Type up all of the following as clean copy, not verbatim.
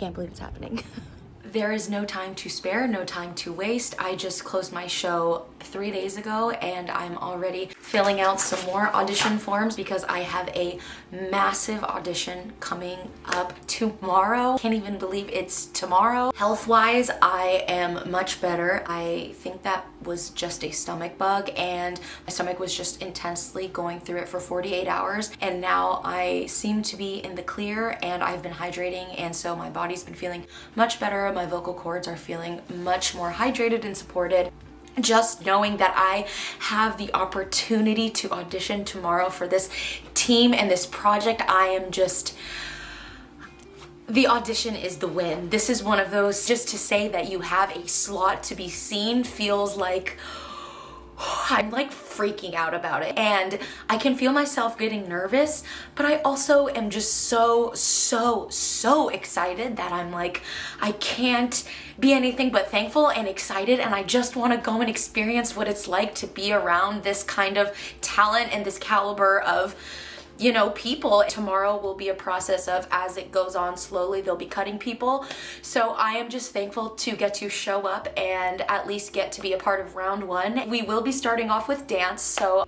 can't believe it's happening. There is no time to spare, no time to waste. I just closed my show 3 days ago and I'm already filling out some more audition forms because I have a massive audition coming up tomorrow. Can't even believe it's tomorrow. Health-wise, I am much better. I think that was just a stomach bug and my stomach was just intensely going through it for 48 hours and now I seem to be in the clear and I've been hydrating and so my body's been feeling much better. My vocal cords are feeling much more hydrated and supported. Just knowing that I have the opportunity to audition tomorrow for this team and this project, I am just... The audition is the win. This is one of those, just to say that you have a slot to be seen feels like... I'm like freaking out about it and I can feel myself getting nervous, but I also am just so excited that I'm like, I can't be anything but thankful and excited and I just want to go and experience what it's like to be around this kind of talent and this caliber of, you know, people. Tomorrow will be a process of, as it goes on slowly, they'll be cutting people. So I am just thankful to get to show up and at least get to be a part of round one. We will be starting off with dance, so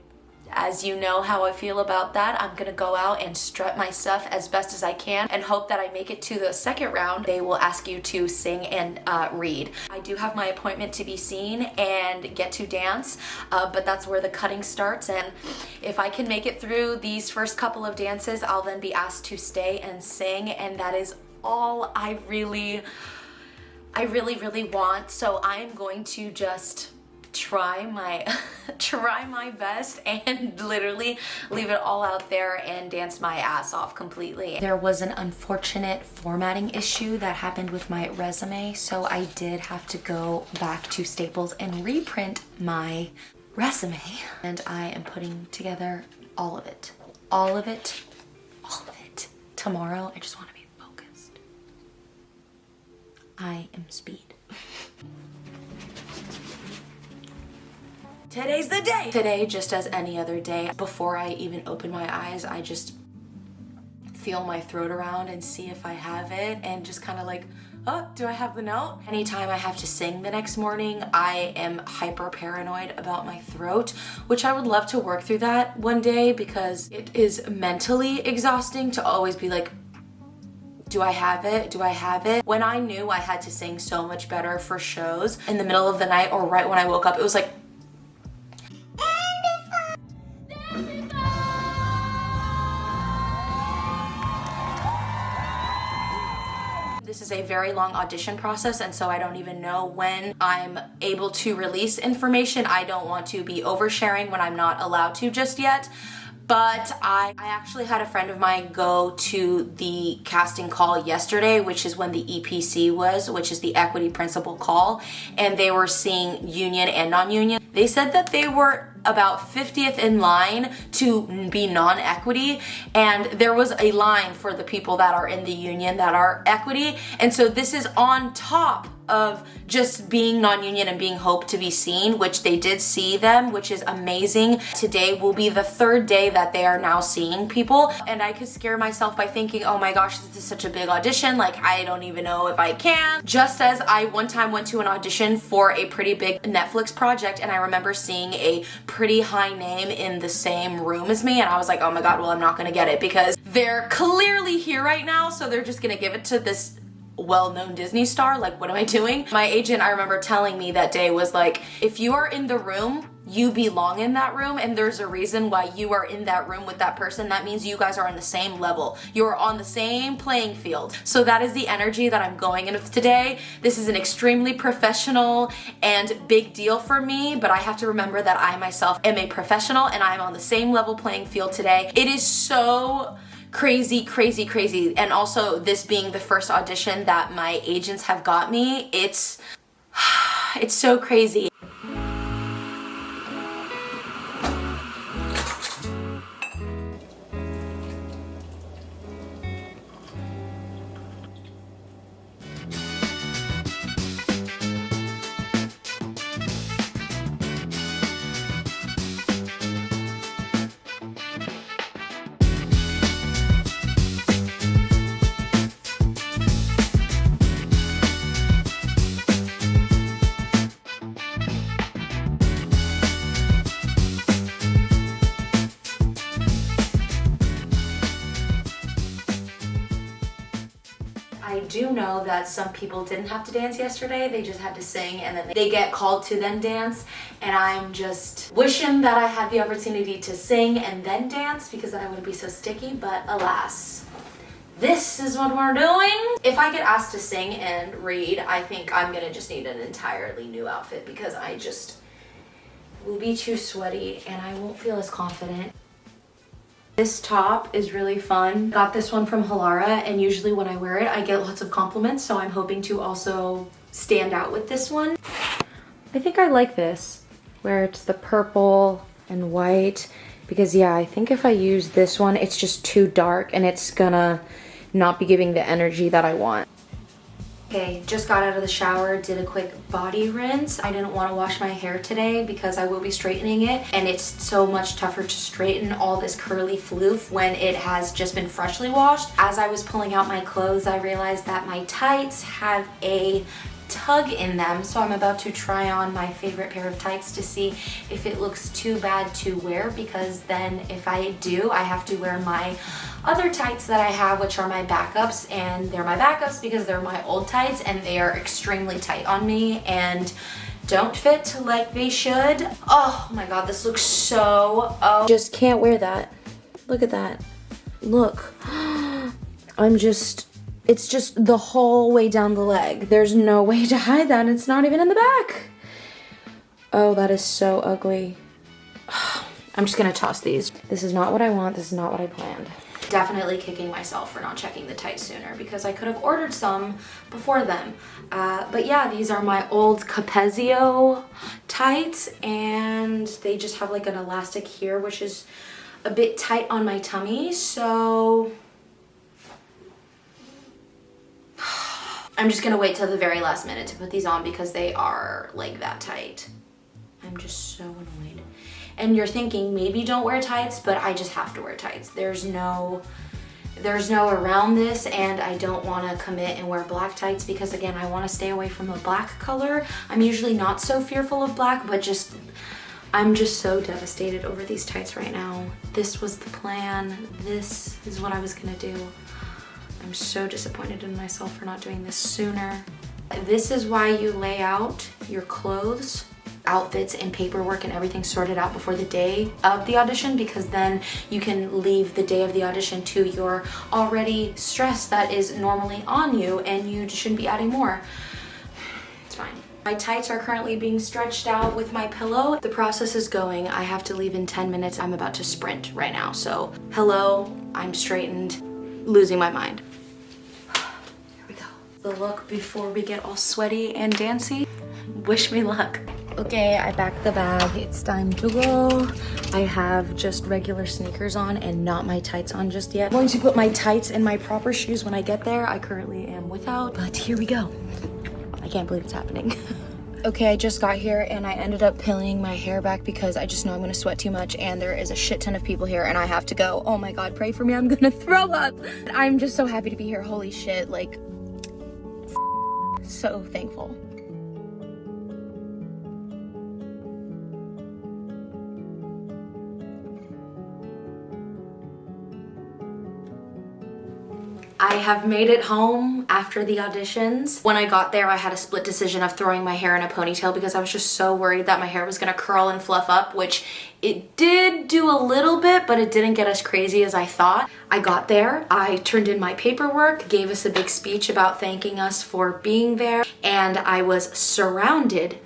as you know how I feel about that, I'm gonna go out and strut my stuff as best as I can and hope that I make it to the second round. They will ask you to sing and read. I do have my appointment to be seen and get to dance, but that's where the cutting starts, and if I can make it through these first couple of dances, I'll then be asked to stay and sing, and that is all I really want. So I'm going to just try my best and literally leave it all out there and dance my ass off completely. There was an unfortunate formatting issue that happened with my resume, so I did have to go back to Staples and reprint my resume, and I am putting together all of it tomorrow. I just want to be focused. I am speed. Today's the day! Today, just as any other day, before I even open my eyes, I just feel my throat around and see if I have it and just kind of like, oh, do I have the note? Anytime I have to sing the next morning, I am hyper paranoid about my throat, which I would love to work through that one day because it is mentally exhausting to always be like, do I have it? Do I have it? When I knew I had to sing so much better for shows in the middle of the night or right when I woke up, it was like, this is a very long audition process, and so I don't even know when I'm able to release information. I don't want to be oversharing when I'm not allowed to just yet. But I actually had a friend of mine go to the casting call yesterday, which is when the EPC was, which is the equity principal call, and they were seeing union and non-union. They said that they were about 50th in line to be non-equity, and there was a line for the people that are in the union that are equity, and so this is on top of just being non-union and being hoped to be seen, which they did see them, which is amazing. Today will be the third day that they are now seeing people, and I could scare myself by thinking, oh my gosh, this is such a big audition, like I don't even know if I can. Just as I one time went to an audition for a pretty big Netflix project, and I remember seeing a pretty high name in the same room as me, and I was like, oh my god, well, I'm not gonna get it because they're clearly here right now, so they're just gonna give it to this well-known Disney star. Like, what am I doing? My agent, I remember telling me that day, was like, if you are in the room, you belong in that room, and there's a reason why you are in that room with that person. That means you guys are on the same level. You're on the same playing field. So that is the energy that I'm going in with today. This is an extremely professional and big deal for me, but I have to remember that I myself am a professional and I'm on the same level playing field today. It is so crazy, crazy, crazy. And also this being the first audition that my agents have got me, it's so crazy. I do know that some people didn't have to dance yesterday. They just had to sing, and then they get called to then dance. And I'm just wishing that I had the opportunity to sing and then dance, because then I wouldn't be so sticky, but alas. This is what we're doing. If I get asked to sing and read, I think I'm gonna just need an entirely new outfit, because I just will be too sweaty and I won't feel as confident. This top is really fun. Got this one from Halara, and usually when I wear it, I get lots of compliments, so I'm hoping to also stand out with this one. I think I like this, where it's the purple and white, because yeah, I think if I use this one, it's just too dark and it's gonna not be giving the energy that I want. Okay, just got out of the shower, did a quick body rinse. I didn't want to wash my hair today because I will be straightening it, and it's so much tougher to straighten all this curly floof when it has just been freshly washed. As I was pulling out my clothes, I realized that my tights have a tug in them, so I'm about to try on my favorite pair of tights to see if it looks too bad to wear, because then if I do, I have to wear my other tights that I have, which are my backups, and they're my backups because they're my old tights and they are extremely tight on me and don't fit like they should. Oh my god, this looks so, just can't wear that. Look at that. Look. It's just the whole way down the leg. There's no way to hide that. It's not even in the back. Oh, that is so ugly. I'm just gonna toss these. This is not what I want. This is not what I planned. Definitely kicking myself for not checking the tights sooner, because I could have ordered some before then. But yeah, these are my old Capezio tights, and they just have like an elastic here, which is a bit tight on my tummy, so I'm just gonna wait till the very last minute to put these on because they are like that tight. I'm just so annoyed. And you're thinking, maybe don't wear tights, but I just have to wear tights. There's no around this, and I don't wanna commit and wear black tights because again, I wanna stay away from the black color. I'm usually not so fearful of black, but I'm just so devastated over these tights right now. This was the plan. This is what I was gonna do. I'm so disappointed in myself for not doing this sooner. This is why you lay out your clothes, outfits, and paperwork and everything sorted out before the day of the audition, because then you can leave the day of the audition to your already stress that is normally on you, and you shouldn't be adding more. It's fine. My tights are currently being stretched out with my pillow. The process is going. I have to leave in 10 minutes. I'm about to sprint right now. So hello, I'm straightened, losing my mind. Here we go. The look before we get all sweaty and dancey. Wish me luck. Okay, I packed the bag. It's time to go. I have just regular sneakers on and not my tights on just yet. I'm going to put my tights in my proper shoes when I get there. I currently am without, but here we go. I can't believe it's happening. Okay, I just got here and I ended up pinning my hair back because I just know I'm gonna sweat too much, and there is a shit ton of people here and I have to go. Oh my god, pray for me, I'm gonna throw up. I'm just so happy to be here. Holy shit, like, so thankful. I have made it home after the auditions. When I got there, I had a split decision of throwing my hair in a ponytail because I was just so worried that my hair was gonna curl and fluff up, which it did do a little bit, but it didn't get as crazy as I thought. I got there, I turned in my paperwork, gave us a big speech about thanking us for being there, and I was surrounded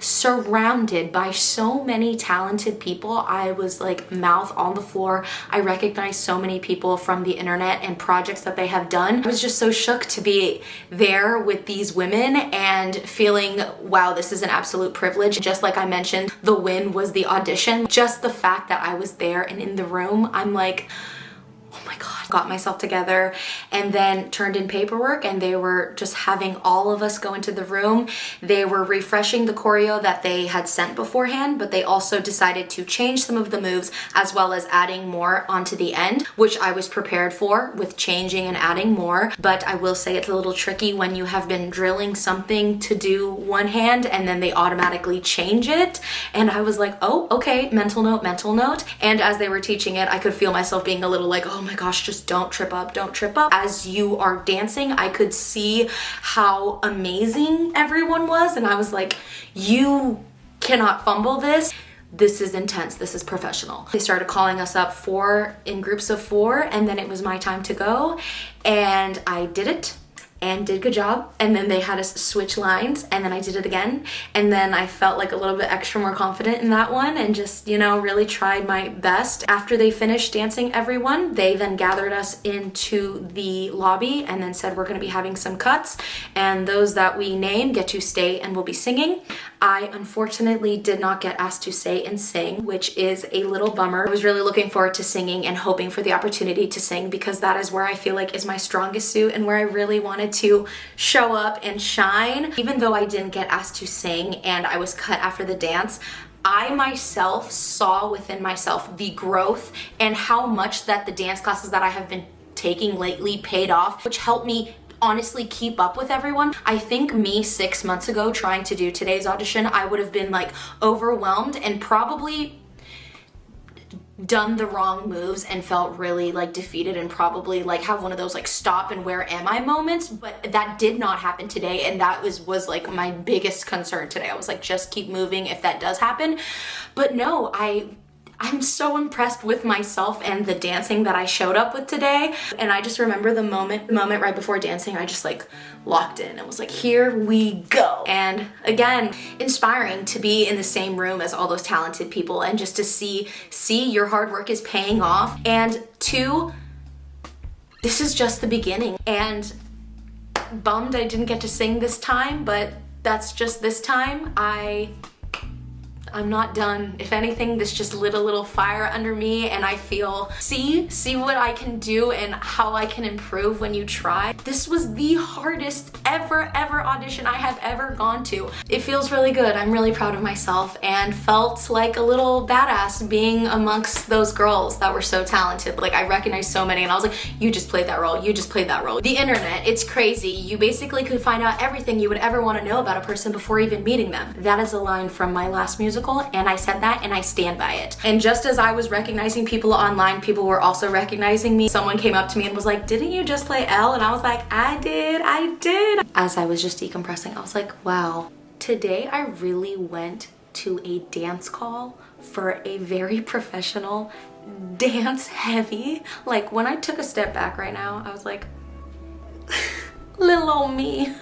by so many talented people. I was like mouth on the floor. I recognized so many people from the internet and projects that they have done. I was just so shook to be there with these women and feeling, wow, this is an absolute privilege. Just like I mentioned, the win was the audition. Just the fact that I was there and in the room, I'm like, oh my god. Got myself together and then turned in paperwork, and they were just having all of us go into the room. They were refreshing the choreo that they had sent beforehand, but they also decided to change some of the moves as well as adding more onto the end, which I was prepared for with changing and adding more. But I will say it's a little tricky when you have been drilling something to do one hand and then they automatically change it. And I was like, oh, okay, mental note. And as they were teaching it, I could feel myself being a little like, oh my gosh, just just don't trip up, don't trip up. As you are dancing, I could see how amazing everyone was, and I was like, you cannot fumble this. This is intense, this is professional. They started calling us up in groups of 4, and then it was my time to go, and I did it and did a good job. And then they had us switch lines, and then I did it again, and then I felt like a little bit extra more confident in that one, and just, you know, really tried my best. After they finished dancing everyone, they then gathered us into the lobby and then said, we're going to be having some cuts, and those that we name get to stay and will be singing. I unfortunately did not get asked to stay and sing, which is a little bummer. I was really looking forward to singing and hoping for the opportunity to sing, because that is where I feel like is my strongest suit and where I really wanted to show up and shine. Even though I didn't get asked to sing and I was cut after the dance, I myself saw within myself the growth and how much that the dance classes that I have been taking lately paid off, which helped me honestly keep up with everyone. I think me 6 months ago trying to do today's audition, I would have been like overwhelmed and probably done the wrong moves and felt really like defeated and probably like have one of those like stop and where am I moments. But that did not happen today, and that was like my biggest concern today. I was like, just keep moving if that does happen. But no, I'm so impressed with myself and the dancing that I showed up with today. And I just remember the moment right before dancing, I just like locked in and was like, here we go. And again, inspiring to be in the same room as all those talented people and just to see your hard work is paying off. And 2, this is just the beginning. And bummed I didn't get to sing this time, but that's just this time. I'm not done. If anything, this just lit a little fire under me, and I feel, see what I can do and how I can improve when you try. This was the hardest ever audition I have ever gone to. It feels really good. I'm really proud of myself and felt like a little badass being amongst those girls that were so talented. Like, I recognized so many and I was like, you just played that role, you just played that role. The internet, it's crazy. You basically could find out everything you would ever want to know about a person before even meeting them. That is a line from my last musical, and I said that and I stand by it. And just as I was recognizing people online, people were also recognizing me. Someone came up to me and was like, didn't you just play Elle? And I was like, I did. As I was just decompressing, I was like, wow, today I really went to a dance call for a very professional, dance heavy. Like, when I took a step back right now, I was like, little old me.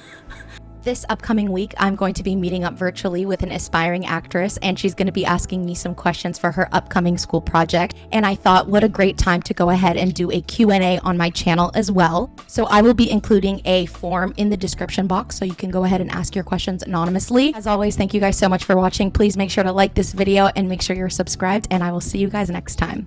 This upcoming week, I'm going to be meeting up virtually with an aspiring actress, and she's going to be asking me some questions for her upcoming school project. And I thought, what a great time to go ahead and do a Q&A on my channel as well. So I will be including a form in the description box so you can go ahead and ask your questions anonymously. As always, thank you guys so much for watching. Please make sure to like this video and make sure you're subscribed, and I will see you guys next time.